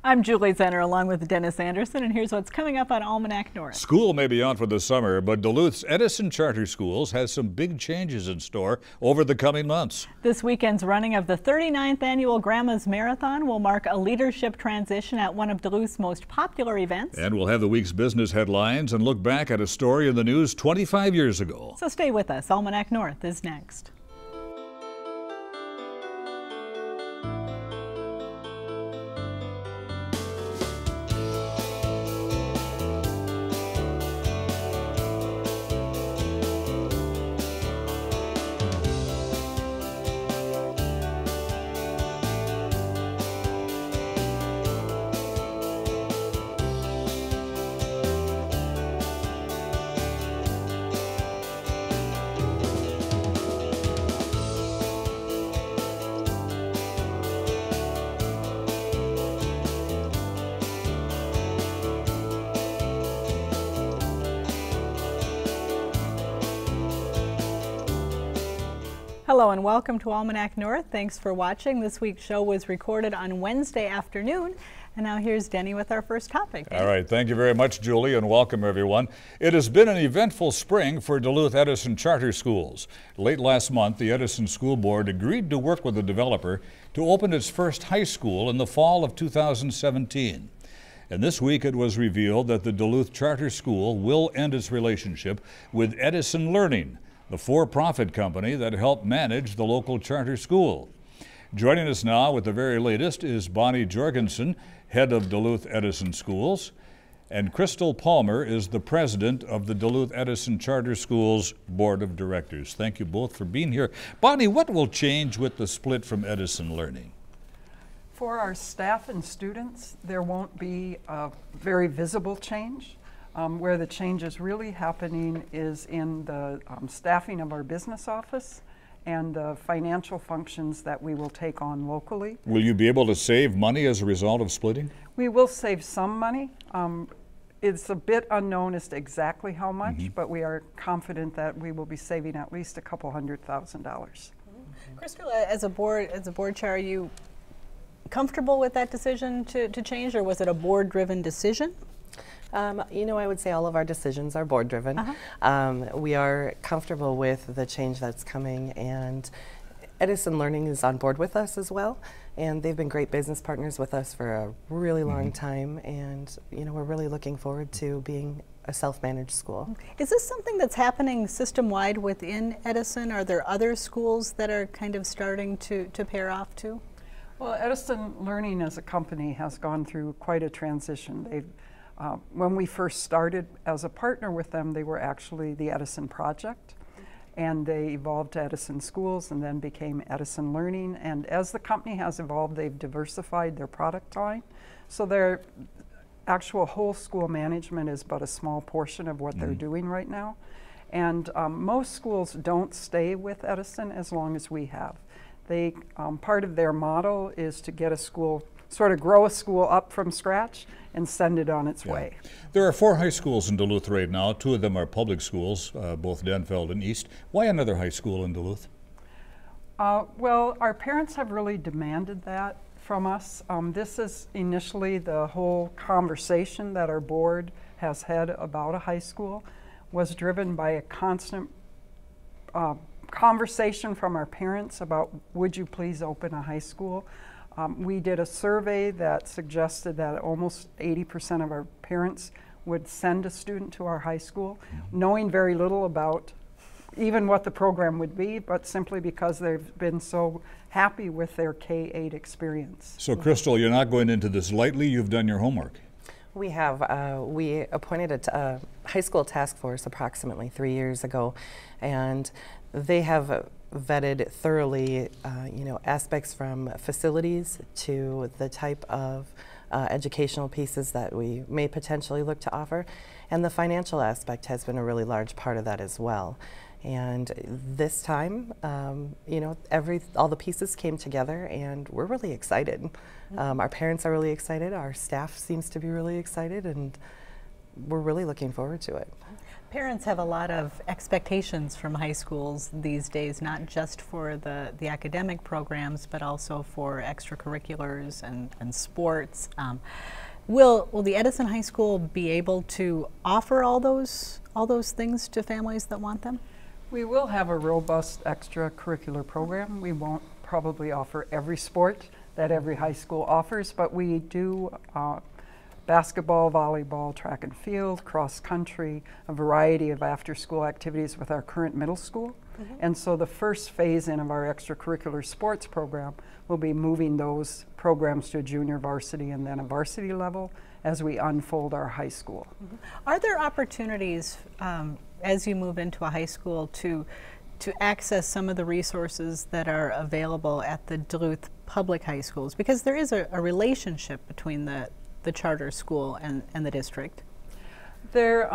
I'm Julie Zenner along with Dennis Anderson, and here's what's coming up on Almanac North. School may be out for the summer, but Duluth's Edison Charter Schools has some big changes in store over the coming months. This weekend's running of the 39th annual Grandma's Marathon will mark a leadership transition at one of Duluth's most popular events. And we'll have the week's business headlines and look back at a story in the news 25 years ago. So stay with us. Almanac North is next. Hello and welcome to Almanac North. Thanks for watching. This week's show was recorded on Wednesday afternoon. And now here's Denny with our first topic. All right, thank you very much, Julie, and welcome everyone. It has been an eventful spring for Duluth Edison Charter Schools. Late last month, the Edison School Board agreed to work with the developer to open its first high school in the fall of 2017. And this week it was revealed that the Duluth Charter School will end its relationship with Edison Learning, the for-profit company that helped manage the local charter school. Joining us now with the very latest is Bonnie Jorgenson, head of Duluth Edison Schools, and Crystal Palmer is the president of the Duluth Edison Charter Schools Board of Directors. Thank you both for being here. Bonnie, what will change with the split from Edison Learning? For our staff and students, there won't be a very visible change. Where the change is really happening is in the staffing of our business office and the financial functions that we will take on locally. Will you be able to save money as a result of splitting? We will save some money. It's a bit unknown as to exactly how much, but we are confident that we will be saving at least a couple $100,000. Crystal, as a board chair, are you comfortable with that decision to change, or was it a board-driven decision? You know, I would say all of our decisions are board-driven. We are comfortable with the change that's coming, and Edison Learning is on board with us as well, and they've been great business partners with us for a really long time, and you know, we're really looking forward to being a self-managed school. Is this something that's happening system-wide within Edison? Are there other schools that are kind of starting to pair off too? Well, Edison Learning as a company has gone through quite a transition. When we first started as a partner with them, they were actually the Edison Project, and they evolved to Edison Schools and then became Edison Learning. And as the company has evolved, they've diversified their product line. So their actual whole school management is but a small portion of what they're doing right now. And most schools don't stay with Edison as long as we have. They, part of their model is to get a school, sort of grow a school up from scratch and send it on its way. There are 4 high schools in Duluth right now. 2 of them are public schools, both Denfeld and East. Why another high school in Duluth? Well, our parents have really demanded that from us. This is initially the whole conversation that our board has had about a high school was driven by a constant conversation from our parents about, would you please open a high school? We did a survey that suggested that almost 80% of our parents would send a student to our high school, knowing very little about even what the program would be, but simply because they've been so happy with their K-8 experience. So Crystal, you're not going into this lightly. You've done your homework. We have. We appointed a high school task force approximately 3 years ago, and they have vetted thoroughly, you know, aspects from facilities to the type of educational pieces that we may potentially look to offer, and the financial aspect has been a really large part of that as well. And this time, you know, all the pieces came together, and we're really excited. Our parents are really excited. Our staff seems to be really excited, and we're really looking forward to it. Parents have a lot of expectations from high schools these days, not just for the academic programs, but also for extracurriculars and sports. Will the Edison High School be able to offer all those things to families that want them? We will have a robust extracurricular program. We won't probably offer every sport that every high school offers, but we do basketball, volleyball, track and field, cross country, a variety of after-school activities with our current middle school. And so the first phase in of our extracurricular sports program will be moving those programs to a junior varsity and then a varsity level as we unfold our high school. Are there opportunities as you move into a high school to access some of the resources that are available at the Duluth public high schools? Because there is a relationship between the charter school and the district. There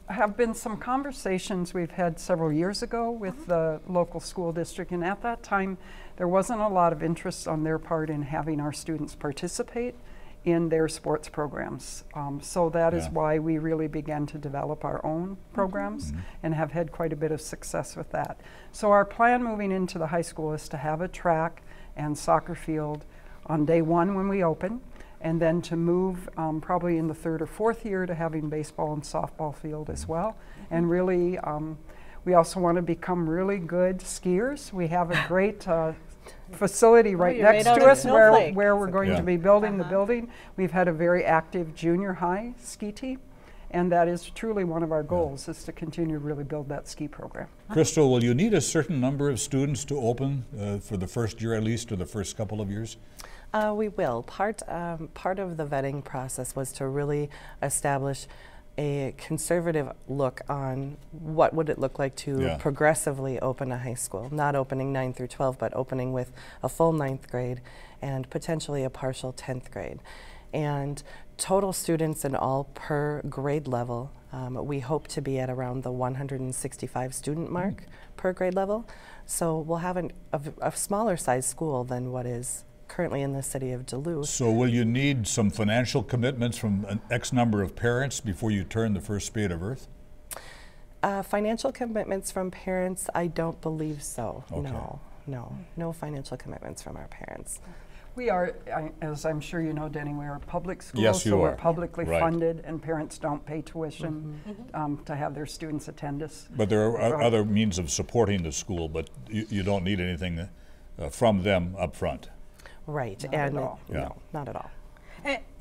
have been some conversations we've had several years ago with the local school district, and at that time there wasn't a lot of interest on their part in having our students participate in their sports programs. So that is why we really began to develop our own programs and have had quite a bit of success with that. So our plan moving into the high school is to have a track and soccer field on day one when we open, and then to move probably in the third or fourth year to having baseball and softball field as well. And really, we also want to become really good skiers. We have a great facility right next to us where we're going to be building the building. We've had a very active junior high ski team, and that is truly one of our goals, is to continue to really build that ski program. Crystal, will you need a certain number of students to open for the first year at least, or the first couple of years? We will. Part of the vetting process was to really establish a conservative look on what would it look like to progressively open a high school, not opening 9 through 12, but opening with a full 9th grade and potentially a partial 10th grade. And total students in all per grade level, we hope to be at around the 165 student mark per grade level. So we'll have a smaller size school than what is currently in the city of Duluth. So will you need some financial commitments from an X number of parents before you turn the first spade of earth? Financial commitments from parents, I don't believe so. Okay. No financial commitments from our parents. We are, as I'm sure you know, Denny, we are a public school, Yes, you so are. we're publicly funded, and parents don't pay tuition to have their students attend us. But there are other means of supporting the school, but you don't need anything from them up front. Right, Not and at all. no, not at all.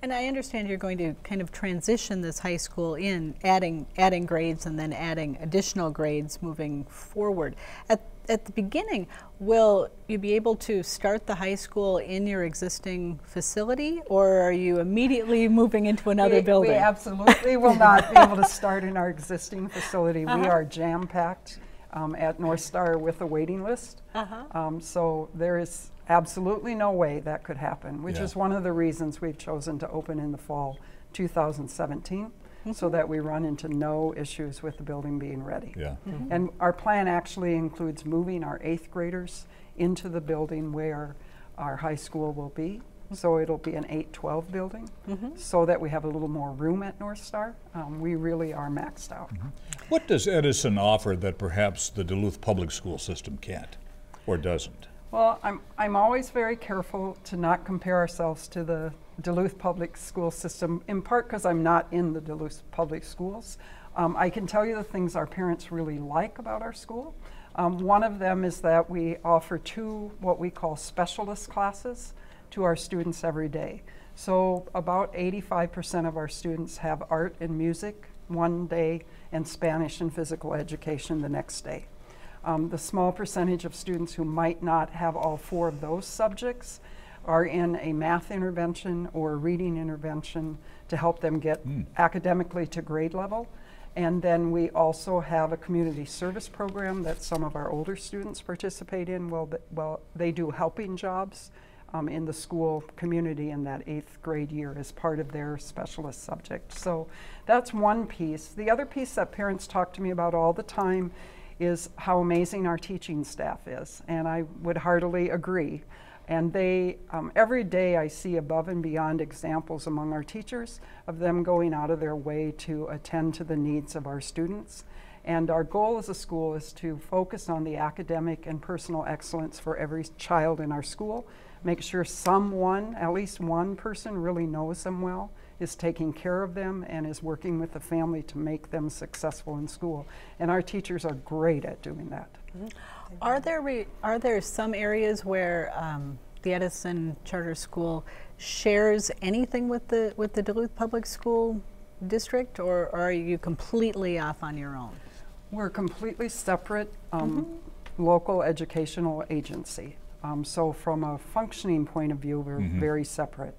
And I understand you're going to kind of transition this high school in, adding grades and then adding additional grades moving forward. At the beginning, will you be able to start the high school in your existing facility, or are you immediately moving into another building? We absolutely will not be able to start in our existing facility. We are jam-packed at North Star with a waiting list. So there is absolutely no way that could happen, which is one of the reasons we've chosen to open in the fall 2017, so that we run into no issues with the building being ready. And our plan actually includes moving our 8th graders into the building where our high school will be. So it'll be an 8-12 building, so that we have a little more room at North Star. We really are maxed out. What does Edison offer that perhaps the Duluth public school system can't or doesn't? Well, I'm always very careful to not compare ourselves to the Duluth public school system, in part because I'm not in the Duluth public schools. I can tell you the things our parents really like about our school. One of them is that we offer 2 what we call specialist classes to our students every day. So about 85% of our students have art and music one day and Spanish and physical education the next day. The small percentage of students who might not have all 4 of those subjects are in a math intervention or a reading intervention to help them get academically to grade level. And then we also have a community service program that some of our older students participate in. Well, they do helping jobs in the school community in that 8th grade year as part of their specialist subject. So that's one piece. The other piece that parents talk to me about all the time is how amazing our teaching staff is, and I would heartily agree. And they, every day I see above and beyond examples among our teachers of them going out of their way to attend to the needs of our students. And our goal as a school is to focus on the academic and personal excellence for every child in our school. Make sure someone, at least one person, really knows them well, is taking care of them, and is working with the family to make them successful in school. And our teachers are great at doing that. Mm-hmm. Are there some areas where the Edison Charter School shares anything with the Duluth Public School District, or are you completely off on your own? We're a completely separate local educational agency. So from a functioning point of view, we're very separate.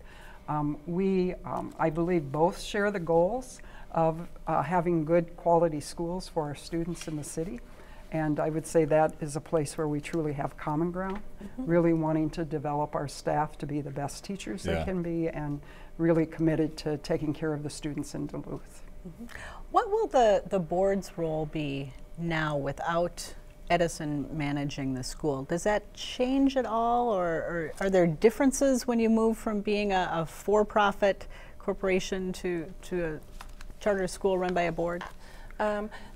We, I believe, both share the goals of having good quality schools for our students in the city. And I would say that is a place where we truly have common ground, really wanting to develop our staff to be the best teachers they can be, and really committed to taking care of the students in Duluth. What will the board's role be now without Edison managing the school? Does that change at all, or are there differences when you move from being a for-profit corporation to a charter school run by a board?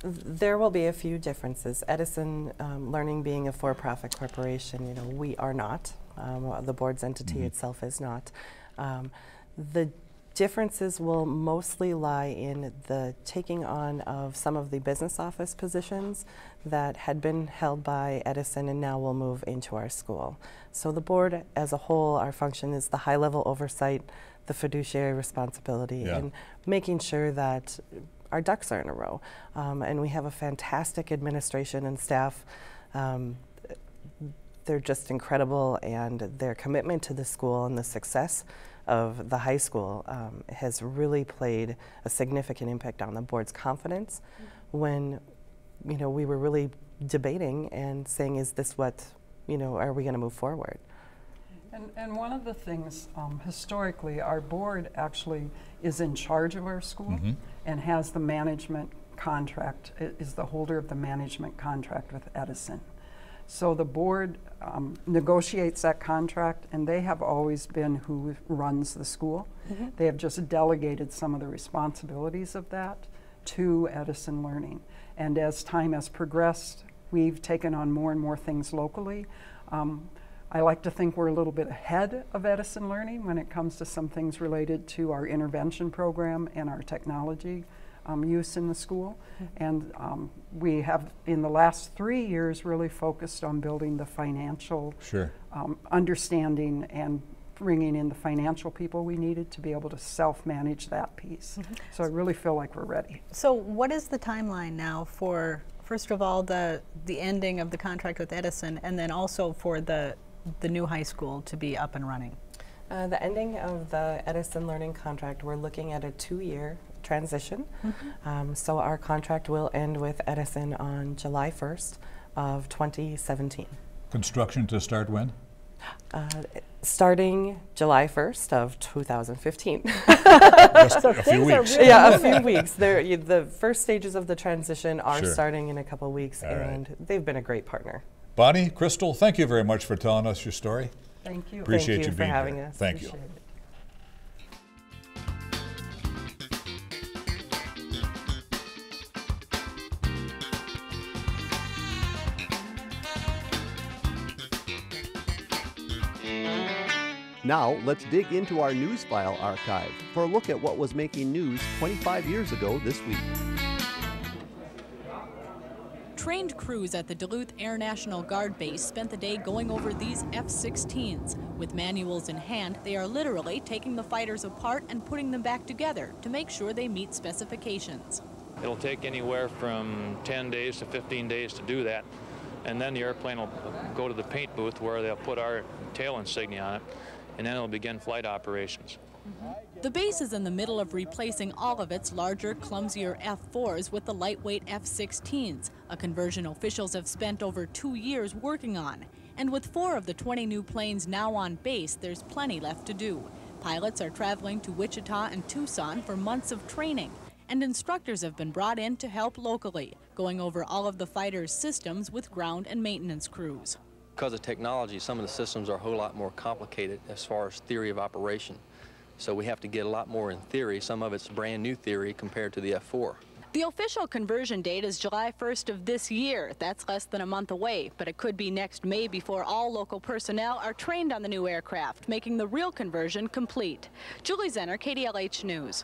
There will be a few differences. Edison Learning being a for-profit corporation, you know, we are not. The board's entity itself is not. The differences will mostly lie in the taking on of some of the business office positions that had been held by Edison and now will move into our school. So the board as a whole, our function is the high-level oversight, the fiduciary responsibility, and making sure that our ducks are in a row. And we have a fantastic administration and staff. They're just incredible, and their commitment to the school and the success of the high school has really played a significant impact on the board's confidence when, you know, we were really debating and saying, is this what, you know, are we going to move forward? And one of the things, historically, our board actually is in charge of our school and has the management contract, is the holder of the management contract with Edison. So the board negotiates that contract, and they have always been who runs the school. They have just delegated some of the responsibilities of that to Edison Learning. And as time has progressed, we've taken on more and more things locally. I like to think we're a little bit ahead of Edison Learning when it comes to some things related to our intervention program and our technology use in the school. And we have, in the last 3 years, really focused on building the financial understanding and bringing in the financial people we needed to be able to self-manage that piece. So I really feel like we're ready. So what is the timeline now for, first of all, the ending of the contract with Edison, and then also for the new high school to be up and running? The ending of the Edison Learning contract, we're looking at a 2-year transition. So our contract will end with Edison on July 1st of 2017. Construction to start when? Starting July 1st of 2015. Just a few weeks. Yeah, a few weeks. The first stages of the transition are starting in a couple weeks, and they've been a great partner. Bonnie, Crystal, thank you very much for telling us your story. Thank you. Appreciate Thank you you for being having here. us. Thank you. Appreciate it. Now, let's dig into our news file archive for a look at what was making news 25 years ago this week. Trained crews at the Duluth Air National Guard Base spent the day going over these F-16s. With manuals in hand, they are literally taking the fighters apart and putting them back together to make sure they meet specifications. It'll take anywhere from 10 days to 15 days to do that. And then the airplane will go to the paint booth where they'll put our tail insignia on it, and then it'll begin flight operations. The base is in the middle of replacing all of its larger, clumsier F-4s with the lightweight F-16s, a conversion officials have spent over 2 years working on. And with 4 of the 20 new planes now on base, there's plenty left to do. Pilots are traveling to Wichita and Tucson for months of training, and instructors have been brought in to help locally, going over all of the fighters' systems with ground and maintenance crews. because of technology, some of the systems are a whole lot more complicated as far as theory of operation. So we have to get a lot more in theory. Some of it's brand new theory compared to the F4. The official conversion date is July 1st of this year. That's less than a month away, but it could be next May before all local personnel are trained on the new aircraft, making the real conversion complete. Julie Zenner, KDLH News.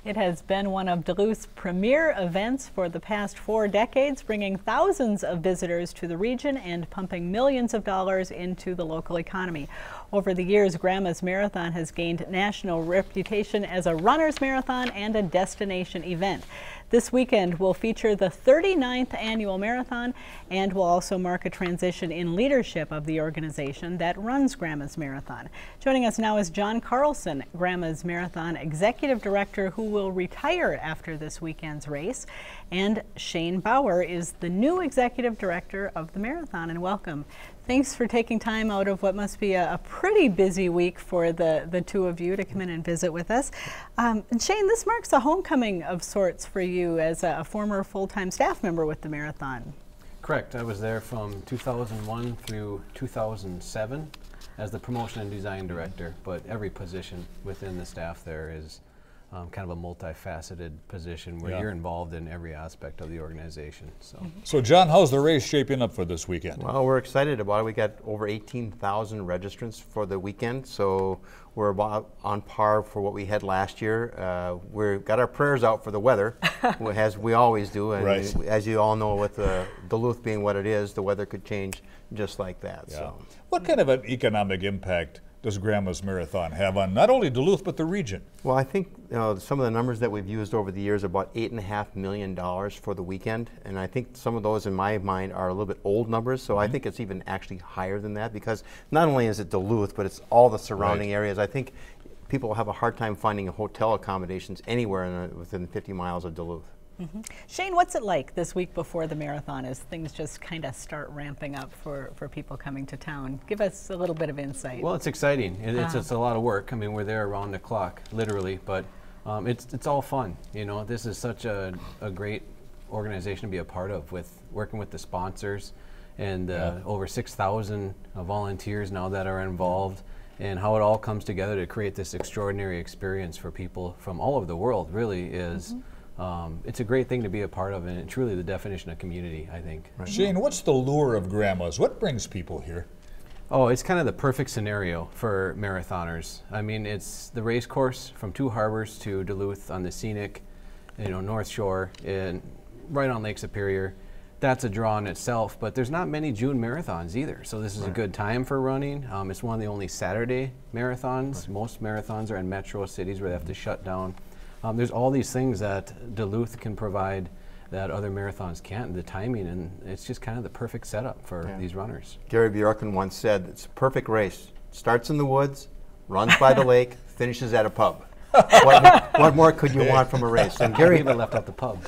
It has been one of Duluth's premier events for the past 4 decades, bringing thousands of visitors to the region and pumping millions of dollars into the local economy. Over the years, Grandma's Marathon has gained national reputation as a runner's marathon and a destination event. This weekend will feature the 39th annual marathon and will also mark a transition in leadership of the organization that runs Grandma's Marathon. Joining us now is John Carlson, Grandma's Marathon Executive Director, who will retire after this weekend's race. And Shane Bauer is the new Executive Director of the Marathon. And welcome. Thanks for taking time out of what must be a pretty busy week for the two of you to come in and visit with us. And Shane, this marks a homecoming of sorts for you as a former full-time staff member with the Marathon. Correct. I was there from 2001 through 2007 as the promotion and design director, but every position within the staff there is kind of a multifaceted position where you're involved in every aspect of the organization. So John, how's the race shaping up for this weekend? Well, we're excited about it. We got over 18,000 registrants for the weekend, so we're about on par for what we had last year. We've got our prayers out for the weather, as we always do. And as you all know, with Duluth being what it is, the weather could change just like that. Yeah. So. What kind of an economic impact does Grandma's Marathon have on not only Duluth but the region? Well, I think some of the numbers that we've used over the years are about $8.5 million for the weekend, and I think some of those in my mind are a little bit old numbers, so I think it's even actually higher than that, because not only is it Duluth, but it's all the surrounding areas. I think people have a hard time finding hotel accommodations anywhere within 50 miles of Duluth. Shane, what's it like this week before the marathon as things just kind of start ramping up for people coming to town? Give us a little bit of insight. Well, it's exciting. It's a lot of work. I mean, we're there around the clock, literally, but it's all fun. You know, this is such a great organization to be a part of, with working with the sponsors and over 6,000 volunteers now that are involved, and how it all comes together to create this extraordinary experience for people from all over the world really is it's a great thing to be a part of, and it's really the definition of community, I think. Shane, what's the lure of Grandma's? What brings people here? Oh, it's kind of the perfect scenario for marathoners. I mean, it's the race course from Two Harbors to Duluth on the scenic, North Shore, and right on Lake Superior. That's a draw in itself, but there's not many June marathons either, so this is a good time for running. It's one of the only Saturday marathons. Most marathons are in metro cities where they have to shut down. There's all these things that Duluth can provide that other marathons can't, the timing, and it's just kind of the perfect setup for these runners. Gary Bjorken once said, it's a perfect race. Starts in the woods, runs by the lake, finishes at a pub. What more could you want from a race? And Gary even left out the pub.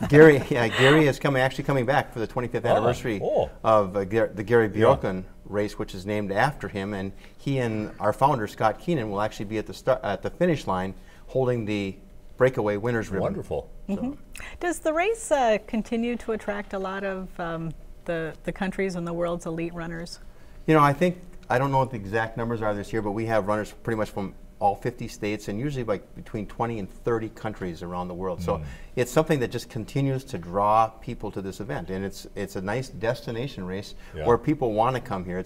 Gary is actually coming back for the 25th anniversary of the Gary Bjorken race, which is named after him. And he and our founder Scott Keenan will actually be at the finish line, holding the breakaway winners ribbon. Wonderful. So. Does the race continue to attract a lot of the country's and the world's elite runners? You know, I don't know what the exact numbers are this year, but we have runners pretty much from all 50 states and usually like between 20 and 30 countries around the world. So it's something that just continues to draw people to this event, and it's a nice destination race where people want to come here.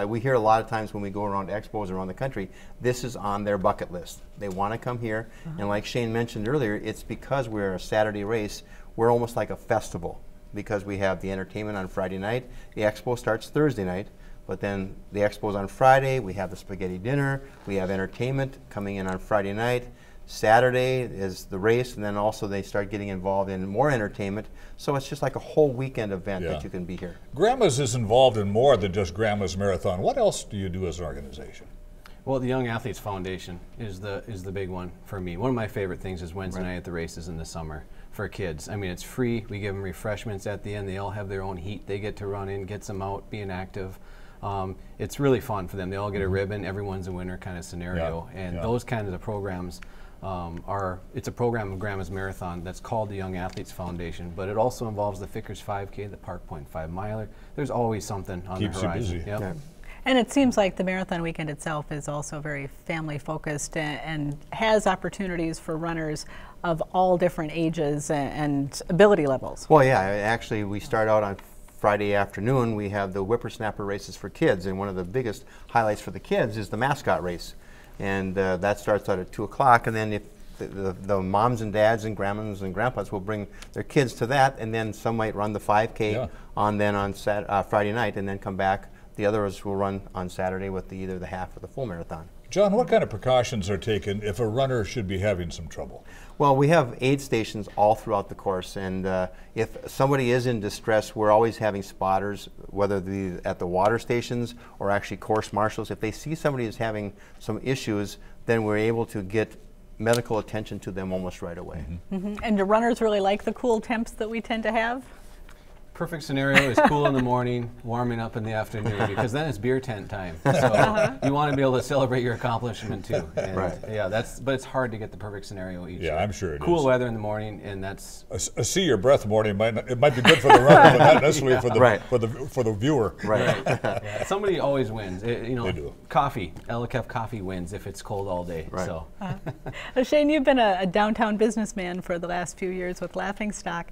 We hear a lot of times when we go around expos around the country, this is on their bucket list. They want to come here, and like Shane mentioned earlier, it's because we're a Saturday race, we're almost like a festival, because we have the entertainment on Friday night, the expo starts Thursday night, but then the expo's on Friday, we have the spaghetti dinner, we have entertainment coming in on Friday night. Saturday is the race, and then also they start getting involved in more entertainment. So it's just like a whole weekend event that you can be here. Grandma's is involved in more than just Grandma's Marathon. What else do you do as an organization? Well, the Young Athletes Foundation is the big one for me. One of my favorite things is Wednesday night at the races in the summer for kids. I mean, it's free. We give them refreshments at the end. They all have their own heat they get to run in, gets them out, being active. It's really fun for them. They all get a ribbon. Everyone's a winner kind of scenario. And those kinds of programs it's a program of Grandma's Marathon that's called the Young Athletes Foundation, but it also involves the Vickers 5K, the Park Point 5 miler. There's always something on the horizon. Keeps you busy. Yep. And it seems like the marathon weekend itself is also very family focused and has opportunities for runners of all different ages and ability levels. Well, yeah, actually we start out on Friday afternoon. We have the whippersnapper races for kids, and one of the biggest highlights for the kids is the mascot race. And that starts out at 2 o'clock, and then if the moms and dads and grandmas and grandpas will bring their kids to that, and then some might run the 5K on Friday night and then come back. The others will run on Saturday with either the half or the full marathon. John, what kind of precautions are taken if a runner should be having some trouble? Well, we have aid stations all throughout the course, and if somebody is in distress, we're always having spotters, whether at the water stations or actually course marshals. If they see somebody is having some issues, then we're able to get medical attention to them almost right away. And do runners really like the cool temps that we tend to have? Perfect scenario is cool in the morning, warming up in the afternoon, because then it's beer tent time. So you want to be able to celebrate your accomplishment too. And yeah, but it's hard to get the perfect scenario each year. I'm sure it is. Cool weather in the morning, and that's a see your breath morning. It might be good for the runner, but not necessarily for the viewer. Somebody always wins. They do. Coffee, Ellicott coffee wins if it's cold all day. So. Shane, you've been a downtown businessman for the last few years with Laughingstock.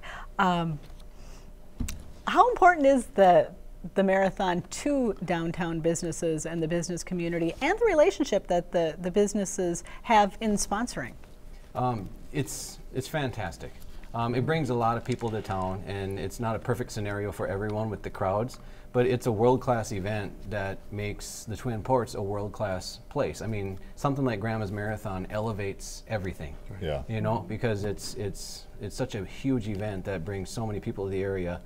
How important is the marathon to downtown businesses and the business community, and the relationship that the businesses have in sponsoring? It's fantastic. It brings a lot of people to town, and it's not a perfect scenario for everyone with the crowds, but it's a world-class event that makes the Twin Ports a world-class place. I mean, something like Grandma's Marathon elevates everything. You know, because it's such a huge event that brings so many people to the area.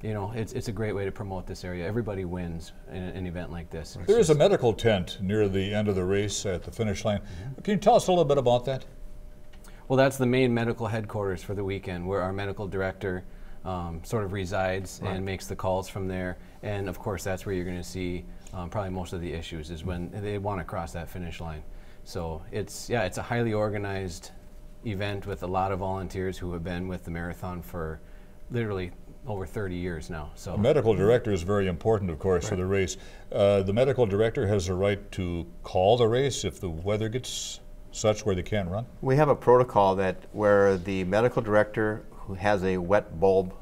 You know, it's a great way to promote this area. Everybody wins in an event like this. There is a medical tent near the end of the race at the finish line. Can you tell us a little bit about that? Well, that's the main medical headquarters for the weekend, where our medical director sort of resides and makes the calls from there. And of course, that's where you're going to see probably most of the issues, is when they want to cross that finish line. So it's a highly organized event with a lot of volunteers who have been with the marathon for literally over 30 years now. So the medical director is very important, of course, for the race. The medical director has a right to call the race if the weather gets such where they can't run? We have a protocol where the medical director, who has a wet bulb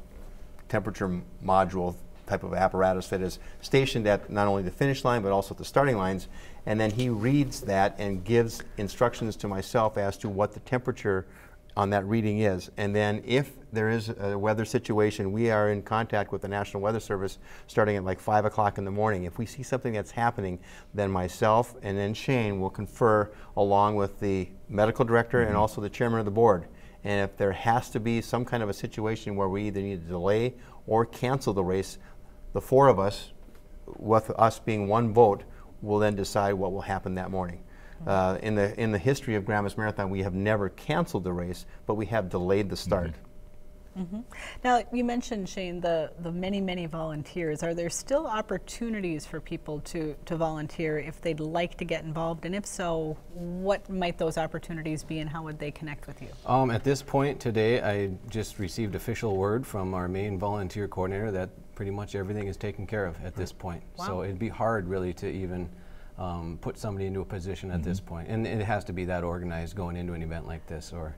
temperature module type of apparatus that is stationed at not only the finish line but also at the starting lines, and then he reads that and gives instructions to myself as to what the temperature on that reading is. And then if there is a weather situation, we are in contact with the National Weather Service starting at like 5 o'clock in the morning. If we see something that's happening, then myself and then Shane will confer along with the medical director and also the chairman of the board. And if there has to be some kind of a situation where we either need to delay or cancel the race, the four of us, with us being one vote, will then decide what will happen that morning. In the history of Grandma's Marathon, we have never canceled the race, but we have delayed the start. Now, you mentioned, Shane, the many volunteers. Are there still opportunities for people to volunteer if they'd like to get involved? And if so, what might those opportunities be, and how would they connect with you? At this point today, I just received official word from our main volunteer coordinator that pretty much everything is taken care of at this point. Wow. So it'd be hard really to even put somebody into a position at this point. And it has to be that organized going into an event like this, or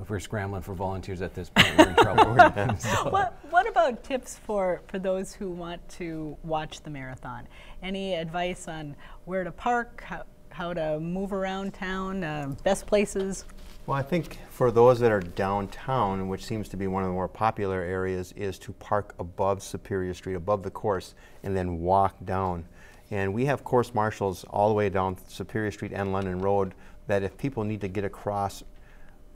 if we're scrambling for volunteers at this point, we're in trouble. So. What about tips for those who want to watch the marathon? Any advice on where to park, how to move around town, best places? Well, I think for those that are downtown, which seems to be one of the more popular areas, is to park above Superior Street, above the course, and then walk down. And we have course marshals all the way down Superior Street and London Road that if people need to get across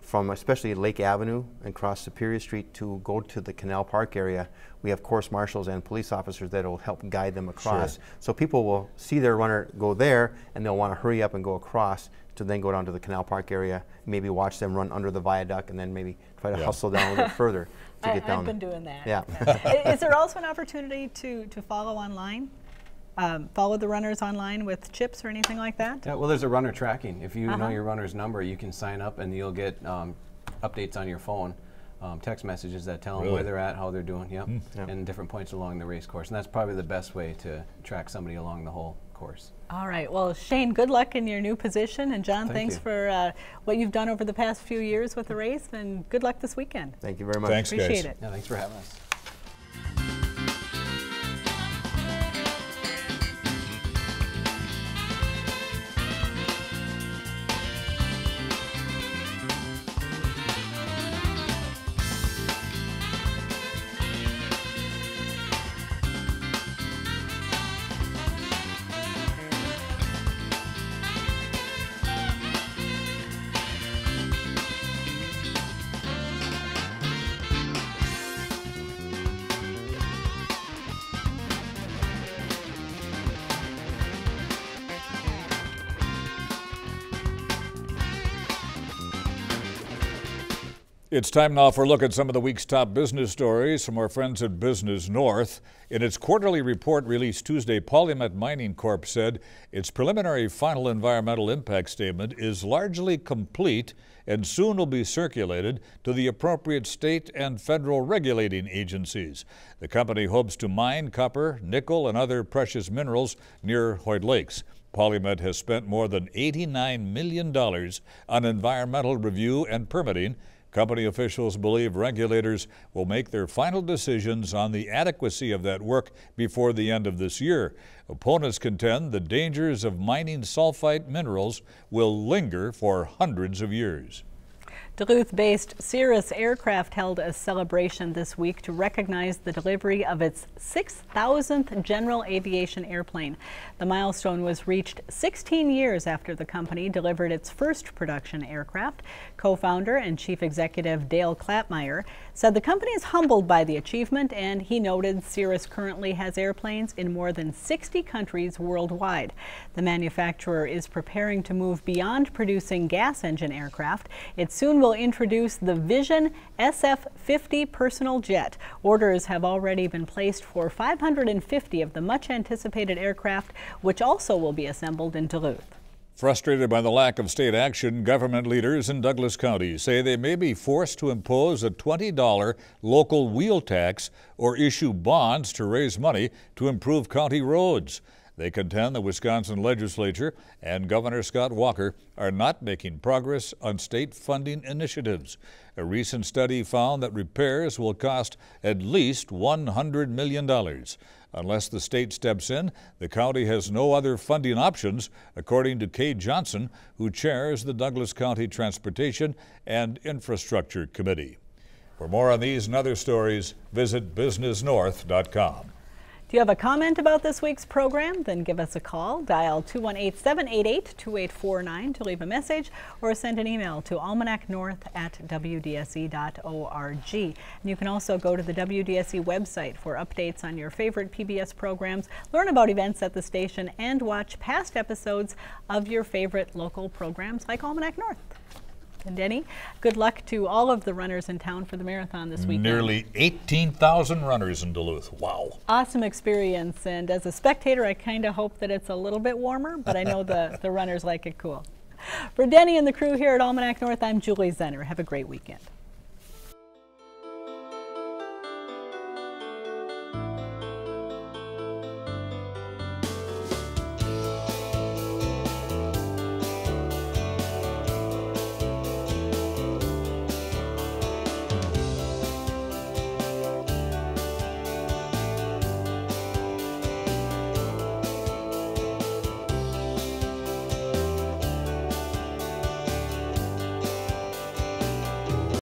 from especially Lake Avenue and cross Superior Street to go to the Canal Park area, we have course marshals and police officers that will help guide them across. Sure. So people will see their runner go there, and they'll want to hurry up and go across to then go down to the Canal Park area, maybe watch them run under the viaduct, and then maybe try to hustle down a little bit further to get down. I've been doing that. Yeah. Is there also an opportunity to follow online? Follow the runners online with chips or anything like that? Yeah, well, there's a runner tracking. If you know your runner's number, you can sign up and you'll get updates on your phone, text messages that tell them where they're at, how they're doing, and different points along the race course. And that's probably the best way to track somebody along the whole course. All right. Well, Shane, good luck in your new position. And John, thanks for what you've done over the past few years with the race. And good luck this weekend. Thank you very much. Thanks, Appreciate guys. it. Yeah, thanks for having us. It's time now for a look at some of the week's top business stories from our friends at Business North. In its quarterly report released Tuesday, Polymet Mining Corp said its preliminary final environmental impact statement is largely complete and soon will be circulated to the appropriate state and federal regulating agencies. The company hopes to mine copper, nickel, and other precious minerals near Hoyt Lakes. Polymet has spent more than $89 million on environmental review and permitting. Company officials believe regulators will make their final decisions on the adequacy of that work before the end of this year. Opponents contend the dangers of mining sulfite minerals will linger for hundreds of years. Duluth-based Cirrus Aircraft held a celebration this week to recognize the delivery of its 6,000th general aviation airplane. The milestone was reached 16 years after the company delivered its first production aircraft. Co-founder and chief executive Dale Klapmeyer said the company is humbled by the achievement, and he noted Cirrus currently has airplanes in more than 60 countries worldwide. The manufacturer is preparing to move beyond producing gas engine aircraft. It soon will introduce the Vision SF-50 personal jet. Orders have already been placed for 550 of the much anticipated aircraft, which also will be assembled in Duluth. Frustrated by the lack of state action, government leaders in Douglas County say they may be forced to impose a $20 local wheel tax or issue bonds to raise money to improve county roads. They contend the Wisconsin legislature and Governor Scott Walker are not making progress on state funding initiatives. A recent study found that repairs will cost at least $100 million. Unless the state steps in, the county has no other funding options, according to Kay Johnson, who chairs the Douglas County Transportation and Infrastructure Committee. For more on these and other stories, visit businessnorth.com. Do you have a comment about this week's program? Then give us a call. Dial 218-788-2849 to leave a message, or send an email to almanacnorth@wdse.org. And you can also go to the WDSE website for updates on your favorite PBS programs, learn about events at the station, and watch past episodes of your favorite local programs like Almanac North. And Denny, good luck to all of the runners in town for the marathon this weekend. Nearly 18,000 runners in Duluth. Wow. Awesome experience. And as a spectator, I kind of hope that it's a little bit warmer, but I know the runners like it cool. For Denny and the crew here at Almanac North, I'm Julie Zenner. Have a great weekend.